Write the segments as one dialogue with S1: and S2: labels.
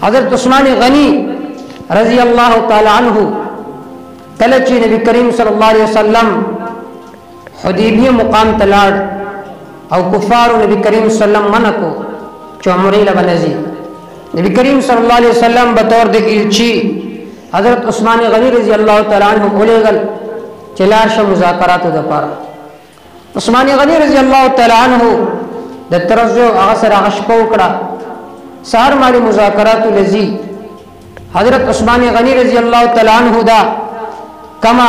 S1: حضرت عثمان غنی رضی اللہ تعالی عنہ کله چې نبی کریم صلی الله علیه وسلم حدیبیه مقام تلاړ او کفار نبی کریم صلی الله علیه وسلم منکو چې عمره لبنزي نبی کریم صلی الله علیه وسلم بطور د الچی حضرت عثمان غنی رضی الله تعالی عنہ ولېګل چې لار شه مذاکراتو د پاره عثمان غنی رضی الله تعالی عنہ د ترزو هغه سره غشپو کړه سار مالی مذاکراتو لذي حضرت عثمان غنی رضی الله تعالی عنہ دا کما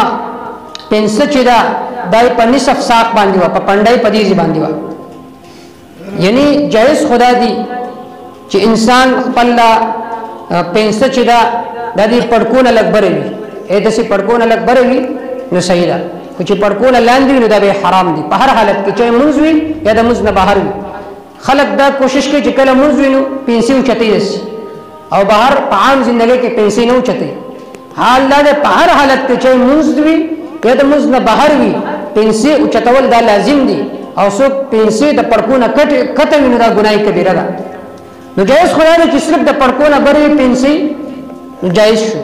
S1: پنسه چې دا دای په نصف ساق باندې و په پندای پدیزي باندې و یعنی جائز خدا دی چې انسان خپل پنسه چې دا د دې پړکونه لګبرې وي اې د سي پړکونه لګبرې وي نو صحیح ده خو چې پړکونه لاندې نو دا به حرام دي په هر حالت کې چې منځ وي یا د منځ نه بهر وي خلک دا کوشش کوي چې کله منځ وي نو پنسي اوچتې شي او بهر په عام ژوندۍ کې پنسي نه اوچتې حال دا په هر حالت کې چې منځ وي یا د منځ نه بهر وي پنسي اوچتول دا لازم دي او سو پنسي د پړکونه کټه وي نو دا ګناي کبیره ده نو جائز خو نه چې صرف د پړکونه بری پنسي جائز شو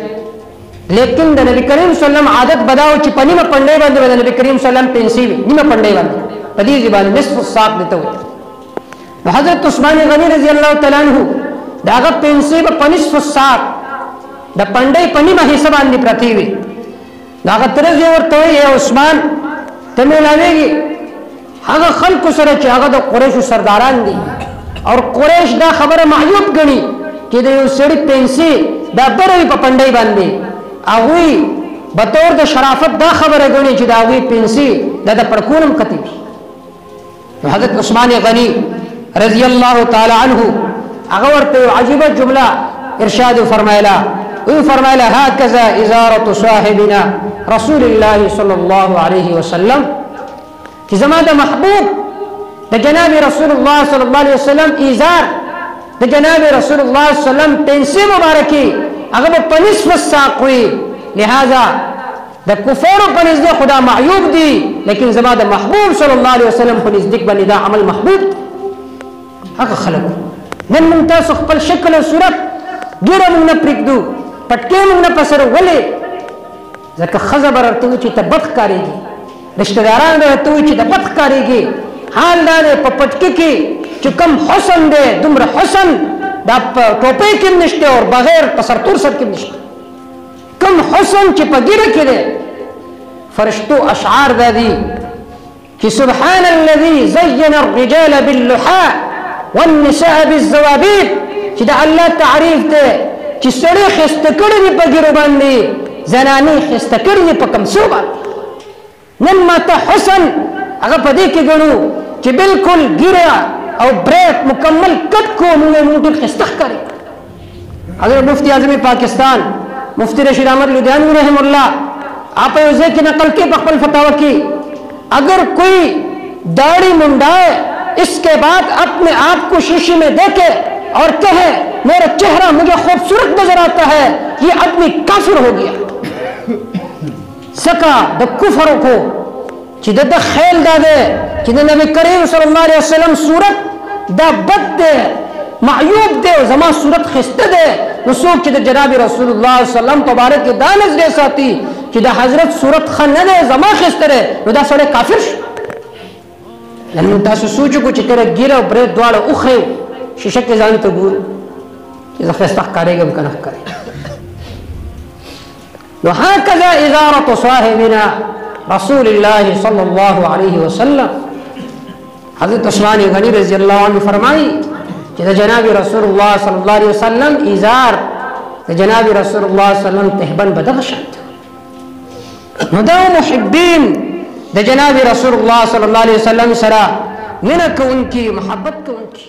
S1: لیکن د نبی کریم صلی الله علیه وسلم عادت بداو چې پنیمه پندای باندې د نبی کریم صلی الله علیه وسلم پنسي نیمه پندای باندې پدې ځبان نصف الساق دته وي نو حضرت عثمان غنی رضی الله تعالی عنہ داغه پنسي په نصف الساق د پندای پنیمه حصہ باندې پرتی وي داغه ترځي ورته یې عثمان ته ملاويږي هغه خلق سره چې هغه د قریش سرداران دي اور قریش دا خبره معیوب غني چې د یو سړي پنسي دا بروي په پندای باندې اوی بطور د شرافت دا خبره غني چې دا وی پنسي د پړکونم کتی حضرت عثمان غنی رضی الله تعالی عنہ هغه ورته عجیبه جمله ارشاد فرمایلا وی فرمایلا هكذا ازاره صاحبنا رسول الله صلی الله علیه وسلم چې زما د محبوب د جناب رسول الله صلی الله علیه وسلم ایزار د جناب رسول الله صلی الله علیه وسلم پنسي مبارکي هغه په نصف الساق وي لہذا د کفارو په نزد خدا معیوب دي لیکن زما د محبوب صلی الله علیه وسلم په نزد باندې دا عمل محبوب هغه خلق نن موږ تاسو خپل شکل او صورت ګیره موږ نه پرېږدو پټکې موږ نه پسر ولې ځکه ښځه به راته وي چې ته بد ښکارېږي رشته داران به راته وي چې ته بد ښکارېږي حال دا دی په پټکي کې چې کوم حسن دی دومره حسن دا په ټوپۍ کې نشته او بغیر په سرتور سر کې نشته کوم حسن چې په ګیره کې دی فرشتو اشعار دا دي چې سبحان الذي زين الرجال باللحى والنساء بالزوابيب چې دا الله تعریف دی چې سړی خسته کړی دی په ګیرو باندې زنانې خسته کړی دی په کمسو باندې نن ماته حسن هغه په دې کې ګڼو چې بالکل ګیره او بریک مکمل کټ کو موږ ډېر خسته ښکاري حضرت مفتی اعظم پاکستان مفتی رشید احمد لدھیانوی رحم اللہ آپ یوزے کی نقل کے بخبل فتاوہ کی اگر کوئی داڑھی منڈائے اس کے بعد اپنے آپ کو شیشے میں دیکھے اور کہے میرا چہرہ مجھے خوبصورت نظر آتا ہے یہ آدمی کافر ہو گیا سکا دا کفر کو چیدہ دا خیل دا دے چیدہ نبی کریم صلی اللہ علیہ وسلم صورت دا بد دے معیوب دے زما صورت خسته دے نسوک چې د جناب رسول الله صلی الله علیه وسلم مبارک دانش دے ساتي چې د حضرت صورت خنه دے زما خسته دے نو دا سره کافر شو نن تاسو سوچو کو چې کړه ګیره بره دواړه اوخه شیشه کې ځان ته ګور چې خسته کارېږم کنه کوي نو هكذا اداره صاحبنا رسول الله صلی الله علیه وسلم حضرت عثمان غنی رضی الله عنه فرمایي چې د جناب رسول الله صلی الله علیه وسلم ایزار د جناب رسول الله صلی الله علیه وسلم تهبن بدغشت نو دا محبین د جناب رسول الله صلی الله علیه وسلم سره مینه کوونکی محبت کوونکی